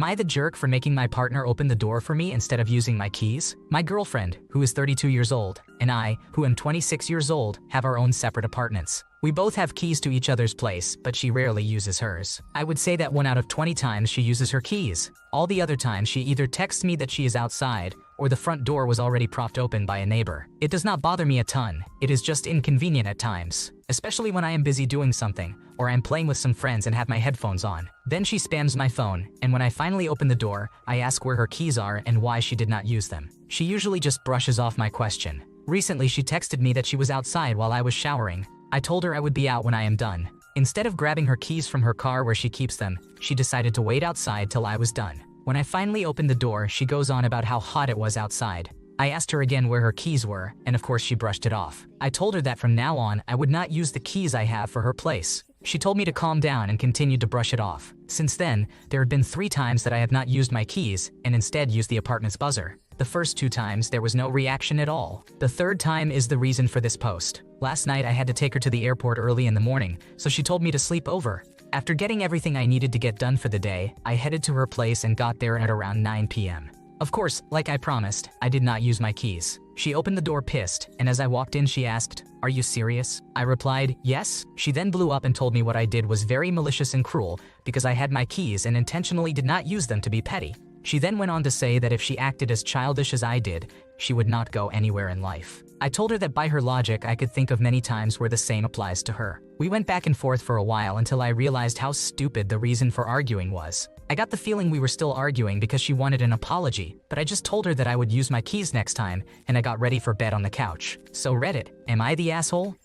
Am I the jerk for making my partner open the door for me instead of using my keys? My girlfriend, who is 32 years old, and I, who am 26 years old, have our own separate apartments. We both have keys to each other's place, but she rarely uses hers. I would say that 1 out of 20 times she uses her keys. All the other times she either texts me that she is outside, or the front door was already propped open by a neighbor. It does not bother me a ton, it is just inconvenient at times. Especially when I am busy doing something, or I'm playing with some friends and have my headphones on. Then she spams my phone, and when I finally open the door, I ask where her keys are and why she did not use them. She usually just brushes off my question. Recently she texted me that she was outside while I was showering. I told her I would be out when I am done. Instead of grabbing her keys from her car where she keeps them, she decided to wait outside till I was done. When I finally opened the door, she goes on about how hot it was outside. I asked her again where her keys were, and of course she brushed it off. I told her that from now on, I would not use the keys I have for her place. She told me to calm down and continued to brush it off. Since then, there had been 3 times that I have not used my keys, and instead used the apartment's buzzer. The first 2 times, there was no reaction at all. The 3rd time is the reason for this post. Last night, I had to take her to the airport early in the morning, so she told me to sleep over. After getting everything I needed to get done for the day, I headed to her place and got there at around 9 p.m. Of course, like I promised, I did not use my keys. She opened the door pissed, and as I walked in she asked, "Are you serious?" I replied, "Yes." She then blew up and told me what I did was very malicious and cruel because I had my keys and intentionally did not use them to be petty. She then went on to say that if she acted as childish as I did, she would not go anywhere in life. I told her that by her logic I could think of many times where the same applies to her. We went back and forth for a while until I realized how stupid the reason for arguing was. I got the feeling we were still arguing because she wanted an apology, but I just told her that I would use my keys next time, and I got ready for bed on the couch. So Reddit, am I the asshole?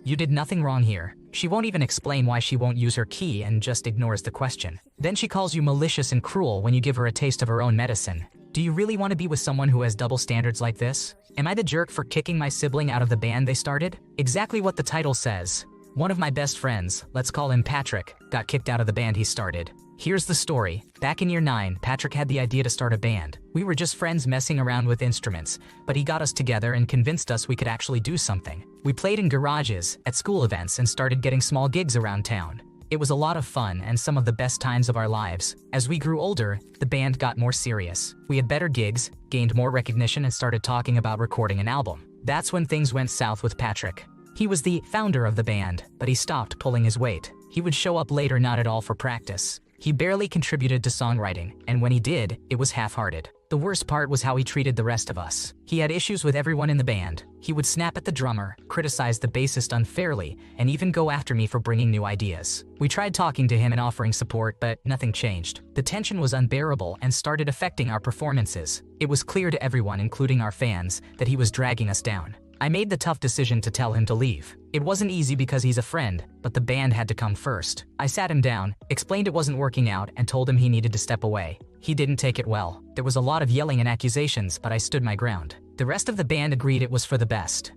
You did nothing wrong here. She won't even explain why she won't use her key and just ignores the question. Then she calls you malicious and cruel when you give her a taste of her own medicine. Do you really want to be with someone who has double standards like this? Am I the jerk for kicking my sibling out of the band they started? Exactly what the title says. One of my best friends, let's call him Patrick, got kicked out of the band he started. Here's the story. Back in year 9, Patrick had the idea to start a band. We were just friends messing around with instruments, but he got us together and convinced us we could actually do something. We played in garages, at school events, and started getting small gigs around town. It was a lot of fun and some of the best times of our lives. As we grew older, the band got more serious. We had better gigs, gained more recognition, and started talking about recording an album. That's when things went south with Patrick. He was the founder of the band, but he stopped pulling his weight. He would show up later not at all for practice. He barely contributed to songwriting, and when he did, it was half-hearted. The worst part was how he treated the rest of us. He had issues with everyone in the band. He would snap at the drummer, criticize the bassist unfairly, and even go after me for bringing new ideas. We tried talking to him and offering support, but nothing changed. The tension was unbearable and started affecting our performances. It was clear to everyone, including our fans, that he was dragging us down. I made the tough decision to tell him to leave. It wasn't easy because he's a friend, but the band had to come first. I sat him down, explained it wasn't working out, and told him he needed to step away. He didn't take it well. There was a lot of yelling and accusations, but I stood my ground. The rest of the band agreed it was for the best.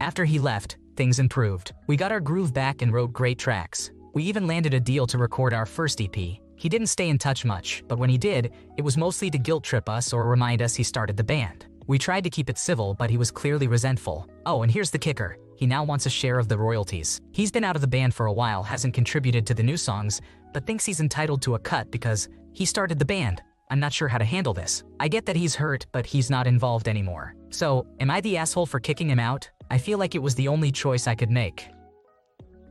After he left, things improved. We got our groove back and wrote great tracks. We even landed a deal to record our first EP. He didn't stay in touch much, but when he did, it was mostly to guilt trip us or remind us he started the band. We tried to keep it civil, but he was clearly resentful. Oh, and here's the kicker. He now wants a share of the royalties. He's been out of the band for a while, hasn't contributed to the new songs, but thinks he's entitled to a cut because he started the band. I'm not sure how to handle this. I get that he's hurt, but he's not involved anymore. So, am I the asshole for kicking him out? I feel like it was the only choice I could make.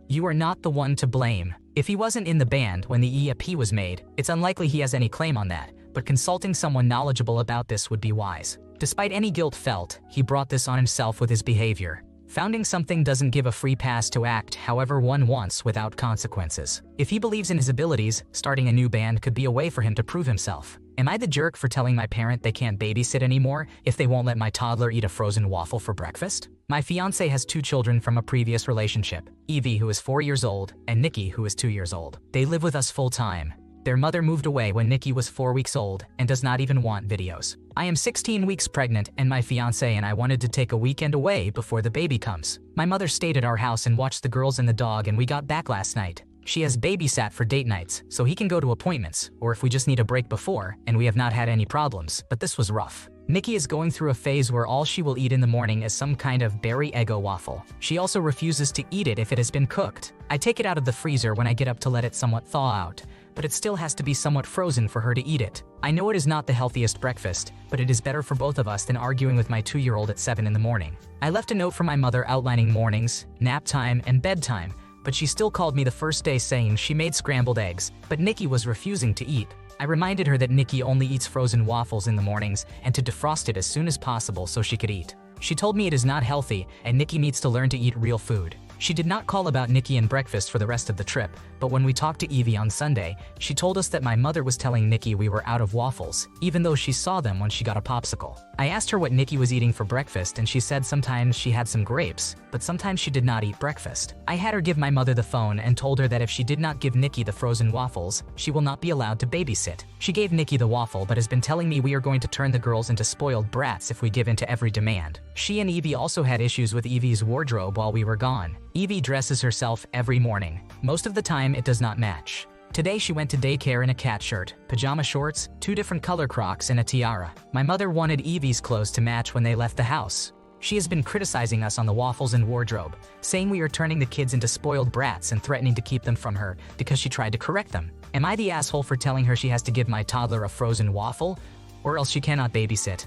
You are not the one to blame. If he wasn't in the band when the EP was made, it's unlikely he has any claim on that, but consulting someone knowledgeable about this would be wise. Despite any guilt felt, he brought this on himself with his behavior. Founding something doesn't give a free pass to act however one wants without consequences. If he believes in his abilities, starting a new band could be a way for him to prove himself. Am I the jerk for telling my parent they can't babysit anymore if they won't let my toddler eat a frozen waffle for breakfast? My fiancé has 2 children from a previous relationship, Evie, who is 4 years old, and Nikki, who is 2 years old. They live with us full-time. Their mother moved away when Nikki was 4 weeks old and does not even want videos. I am 16 weeks pregnant and my fiancé and I wanted to take a weekend away before the baby comes. My mother stayed at our house and watched the girls and the dog, and we got back last night. She has babysat for date nights, so he can go to appointments, or if we just need a break before, and we have not had any problems, but this was rough. Nikki is going through a phase where all she will eat in the morning is some kind of berry Eggo waffle. She also refuses to eat it if it has been cooked. I take it out of the freezer when I get up to let it somewhat thaw out, but it still has to be somewhat frozen for her to eat it. I know it is not the healthiest breakfast, but it is better for both of us than arguing with my 2-year-old at 7 in the morning. I left a note for my mother outlining mornings, nap time, and bedtime, but she still called me the first day saying she made scrambled eggs, but Nikki was refusing to eat. I reminded her that Nikki only eats frozen waffles in the mornings and to defrost it as soon as possible so she could eat. She told me it is not healthy and Nikki needs to learn to eat real food. She did not call about Nikki and breakfast for the rest of the trip, but when we talked to Evie on Sunday, she told us that my mother was telling Nikki we were out of waffles, even though she saw them when she got a popsicle. I asked her what Nikki was eating for breakfast and she said sometimes she had some grapes, but sometimes she did not eat breakfast. I had her give my mother the phone and told her that if she did not give Nikki the frozen waffles, she will not be allowed to babysit. She gave Nikki the waffle but has been telling me we are going to turn the girls into spoiled brats if we give in to every demand. She and Evie also had issues with Evie's wardrobe while we were gone. Evie dresses herself every morning. Most of the time it does not match. Today she went to daycare in a cat shirt, pajama shorts, 2 different color Crocs, and a tiara. My mother wanted Evie's clothes to match when they left the house. She has been criticizing us on the waffles and wardrobe, saying we are turning the kids into spoiled brats and threatening to keep them from her because she tried to correct them. Am I the asshole for telling her she has to give my toddler a frozen waffle, or else she cannot babysit?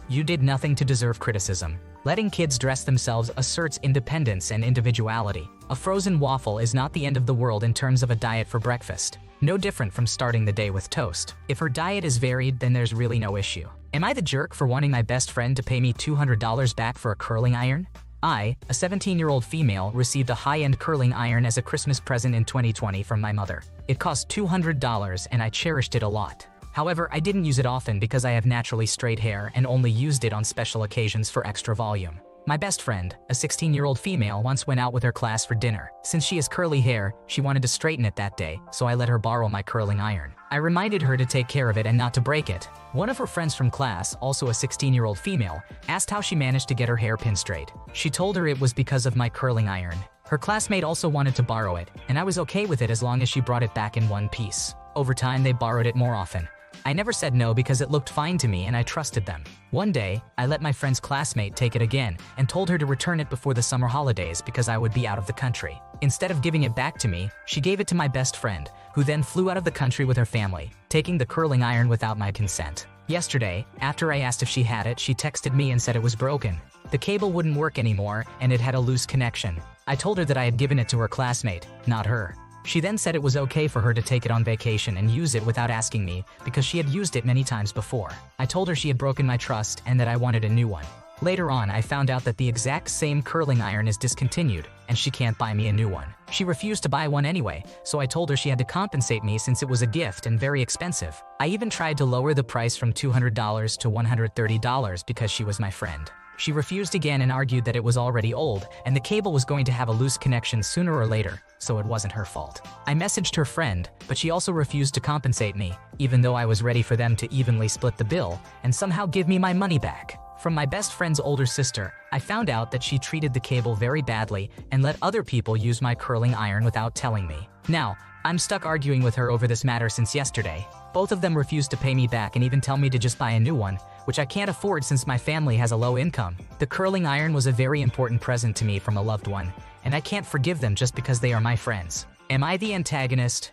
You did nothing to deserve criticism. Letting kids dress themselves asserts independence and individuality. A frozen waffle is not the end of the world in terms of a diet for breakfast. No different from starting the day with toast. If her diet is varied, then there's really no issue. Am I the jerk for wanting my best friend to pay me $200 back for a curling iron? I, a 17-year-old female, received a high-end curling iron as a Christmas present in 2020 from my mother. It cost $200 and I cherished it a lot. However, I didn't use it often because I have naturally straight hair and only used it on special occasions for extra volume. My best friend, a 16-year-old female, once went out with her class for dinner. Since she has curly hair, she wanted to straighten it that day, so I let her borrow my curling iron. I reminded her to take care of it and not to break it. One of her friends from class, also a 16-year-old female, asked how she managed to get her hair pin straight. She told her it was because of my curling iron. Her classmate also wanted to borrow it, and I was okay with it as long as she brought it back in one piece. Over time, they borrowed it more often. I never said no because it looked fine to me and I trusted them. One day, I let my friend's classmate take it again and told her to return it before the summer holidays because I would be out of the country. Instead of giving it back to me, she gave it to my best friend, who then flew out of the country with her family, taking the curling iron without my consent. Yesterday, after I asked if she had it, she texted me and said it was broken. The cable wouldn't work anymore and it had a loose connection. I told her that I had given it to her classmate, not her. She then said it was okay for her to take it on vacation and use it without asking me because she had used it many times before. I told her she had broken my trust and that I wanted a new one. Later on, I found out that the exact same curling iron is discontinued and she can't buy me a new one. She refused to buy one anyway, so I told her she had to compensate me since it was a gift and very expensive. I even tried to lower the price from $200 to $130 because she was my friend. She refused again and argued that it was already old and the cable was going to have a loose connection sooner or later, so it wasn't her fault. I messaged her friend, but she also refused to compensate me, even though I was ready for them to evenly split the bill and somehow give me my money back. From my best friend's older sister, I found out that she treated the cable very badly and let other people use my curling iron without telling me. Now, I'm stuck arguing with her over this matter since yesterday. Both of them refused to pay me back and even tell me to just buy a new one, which I can't afford since my family has a low income. The curling iron was a very important present to me from a loved one, and I can't forgive them just because they are my friends. Am I the antagonist?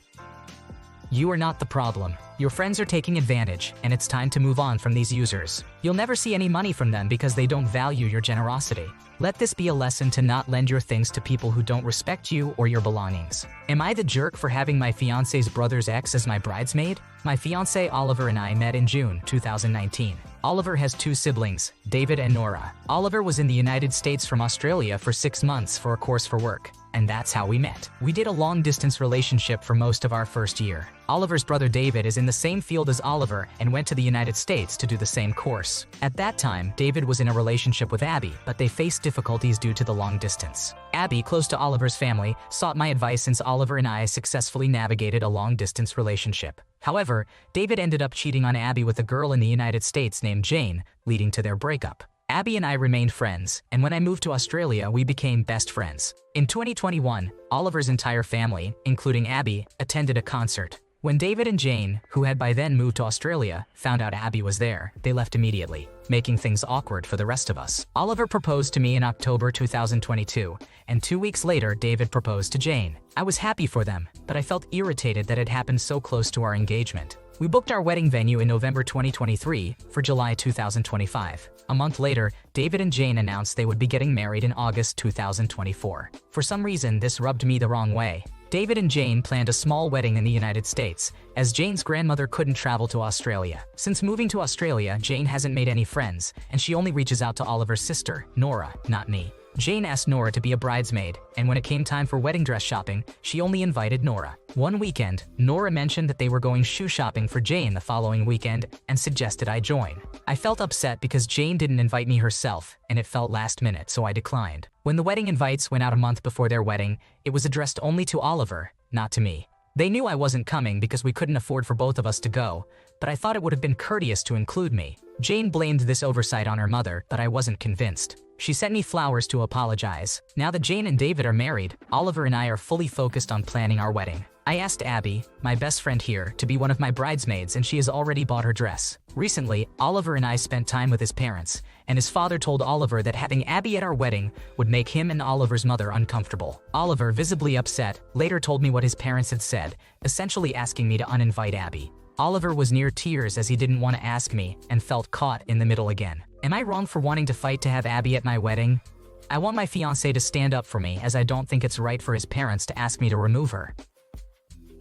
You are not the problem. Your friends are taking advantage, and it's time to move on from these users. You'll never see any money from them because they don't value your generosity. Let this be a lesson to not lend your things to people who don't respect you or your belongings. Am I the jerk for having my fiancé's brother's ex as my bridesmaid? My fiancé Oliver and I met in June 2019. Oliver has 2 siblings, David and Nora. Oliver was in the United States from Australia for 6 months for a course for work, and that's how we met. We did a long-distance relationship for most of our first year. Oliver's brother David is in the same field as Oliver and went to the United States to do the same course. At that time, David was in a relationship with Abby, but they faced difficulties due to the long distance. Abby, close to Oliver's family, sought my advice since Oliver and I successfully navigated a long-distance relationship. However, David ended up cheating on Abby with a girl in the United States named Jane, leading to their breakup. Abby and I remained friends, and when I moved to Australia, we became best friends. In 2021, Oliver's entire family, including Abby, attended a concert. When David and Jane, who had by then moved to Australia, found out Abby was there, they left immediately, making things awkward for the rest of us. Oliver proposed to me in October 2022, and 2 weeks later, David proposed to Jane. I was happy for them, but I felt irritated that it happened so close to our engagement. We booked our wedding venue in November 2023 for July 2025. A month later, David and Jane announced they would be getting married in August 2024. For some reason, this rubbed me the wrong way. David and Jane planned a small wedding in the United States, as Jane's grandmother couldn't travel to Australia. Since moving to Australia, Jane hasn't made any friends, and she only reaches out to Oliver's sister, Nora, not me. Jane asked Nora to be a bridesmaid, and when it came time for wedding dress shopping, she only invited Nora. One weekend, Nora mentioned that they were going shoe shopping for Jane the following weekend and suggested I join. I felt upset because Jane didn't invite me herself, and it felt last minute, so I declined. When the wedding invites went out a month before their wedding, it was addressed only to Oliver, not to me. They knew I wasn't coming because we couldn't afford for both of us to go, but I thought it would have been courteous to include me. Jane blamed this oversight on her mother, but I wasn't convinced. She sent me flowers to apologize. Now that Jane and David are married, Oliver and I are fully focused on planning our wedding. I asked Abby, my best friend here, to be one of my bridesmaids, and she has already bought her dress. Recently, Oliver and I spent time with his parents, and his father told Oliver that having Abby at our wedding would make him and Oliver's mother uncomfortable. Oliver, visibly upset, later told me what his parents had said, essentially asking me to uninvite Abby. Oliver was near tears as he didn't want to ask me and felt caught in the middle again. Am I wrong for wanting to fight to have Abby at my wedding? I want my fiancé to stand up for me, as I don't think it's right for his parents to ask me to remove her.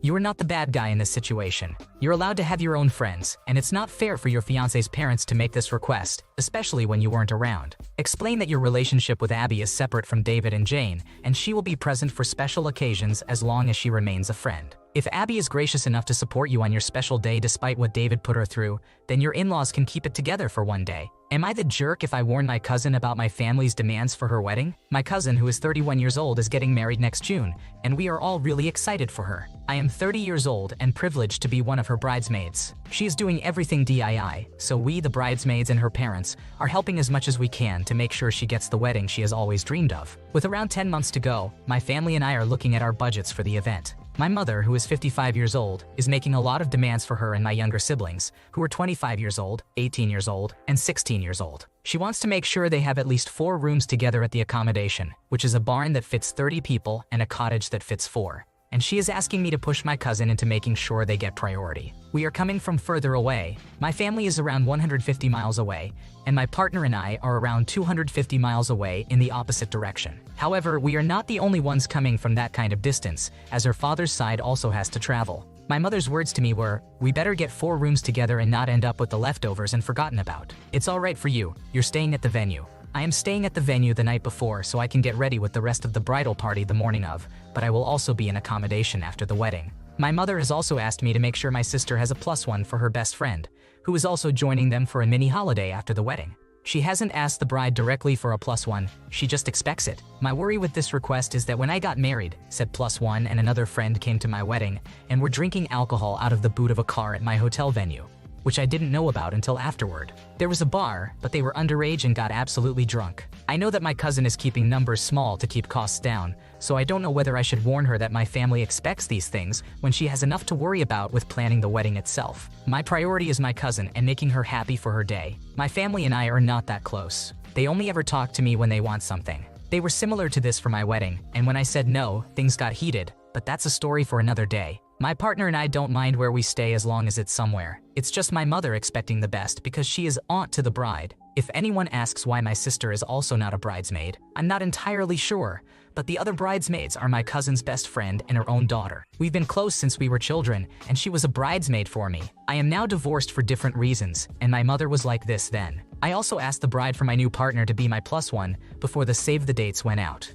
You are not the bad guy in this situation. You're allowed to have your own friends, and it's not fair for your fiancé's parents to make this request, especially when you weren't around. Explain that your relationship with Abby is separate from David and Jane, and she will be present for special occasions as long as she remains a friend. If Abby is gracious enough to support you on your special day despite what David put her through, then your in-laws can keep it together for one day. Am I the jerk if I warn my cousin about my family's demands for her wedding? My cousin, who is 31 years old, is getting married next June, and we are all really excited for her. I am 30 years old and privileged to be one of her bridesmaids. She is doing everything DIY, so we, the bridesmaids and her parents, are helping as much as we can to make sure she gets the wedding she has always dreamed of. With around 10 months to go, my family and I are looking at our budgets for the event. My mother, who is 55 years old, is making a lot of demands for her and my younger siblings, who are 25 years old, 18 years old, and 16 years old. She wants to make sure they have at least 4 rooms together at the accommodation, which is a barn that fits 30 people and a cottage that fits 4. And she is asking me to push my cousin into making sure they get priority. We are coming from further away. My family is around 150 miles away, and my partner and I are around 250 miles away in the opposite direction. However, we are not the only ones coming from that kind of distance, as her father's side also has to travel. My mother's words to me were, "We better get 4 rooms together and not end up with the leftovers and forgotten about. It's all right for you, you're staying at the venue." I am staying at the venue the night before so I can get ready with the rest of the bridal party the morning of, but I will also be in accommodation after the wedding. My mother has also asked me to make sure my sister has a +1 for her best friend, who is also joining them for a mini holiday after the wedding. She hasn't asked the bride directly for a +1, she just expects it. My worry with this request is that when I got married, said +1 and another friend came to my wedding and were drinking alcohol out of the boot of a car at my hotel venue, which I didn't know about until afterward. There was a bar, but they were underage and got absolutely drunk. I know that my cousin is keeping numbers small to keep costs down, so I don't know whether I should warn her that my family expects these things when she has enough to worry about with planning the wedding itself. My priority is my cousin and making her happy for her day. My family and I are not that close. They only ever talk to me when they want something. They were similar to this for my wedding, and when I said no, things got heated, but that's a story for another day. My partner and I don't mind where we stay as long as it's somewhere. It's just my mother expecting the best because she is aunt to the bride. If anyone asks why my sister is also not a bridesmaid, I'm not entirely sure, but the other bridesmaids are my cousin's best friend and her own daughter. We've been close since we were children, and she was a bridesmaid for me. I am now divorced for different reasons, and my mother was like this then. I also asked the bride for my new partner to be my +1 before the save the dates went out.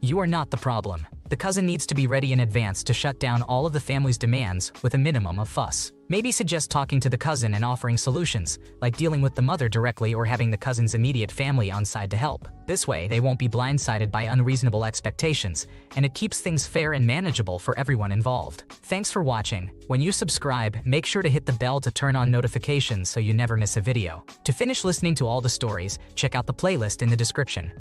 You are not the problem. The cousin needs to be ready in advance to shut down all of the family's demands with a minimum of fuss. Maybe suggest talking to the cousin and offering solutions, like dealing with the mother directly or having the cousin's immediate family on side to help. This way, they won't be blindsided by unreasonable expectations, and it keeps things fair and manageable for everyone involved. Thanks for watching. When you subscribe, make sure to hit the bell to turn on notifications so you never miss a video. To finish listening to all the stories, check out the playlist in the description.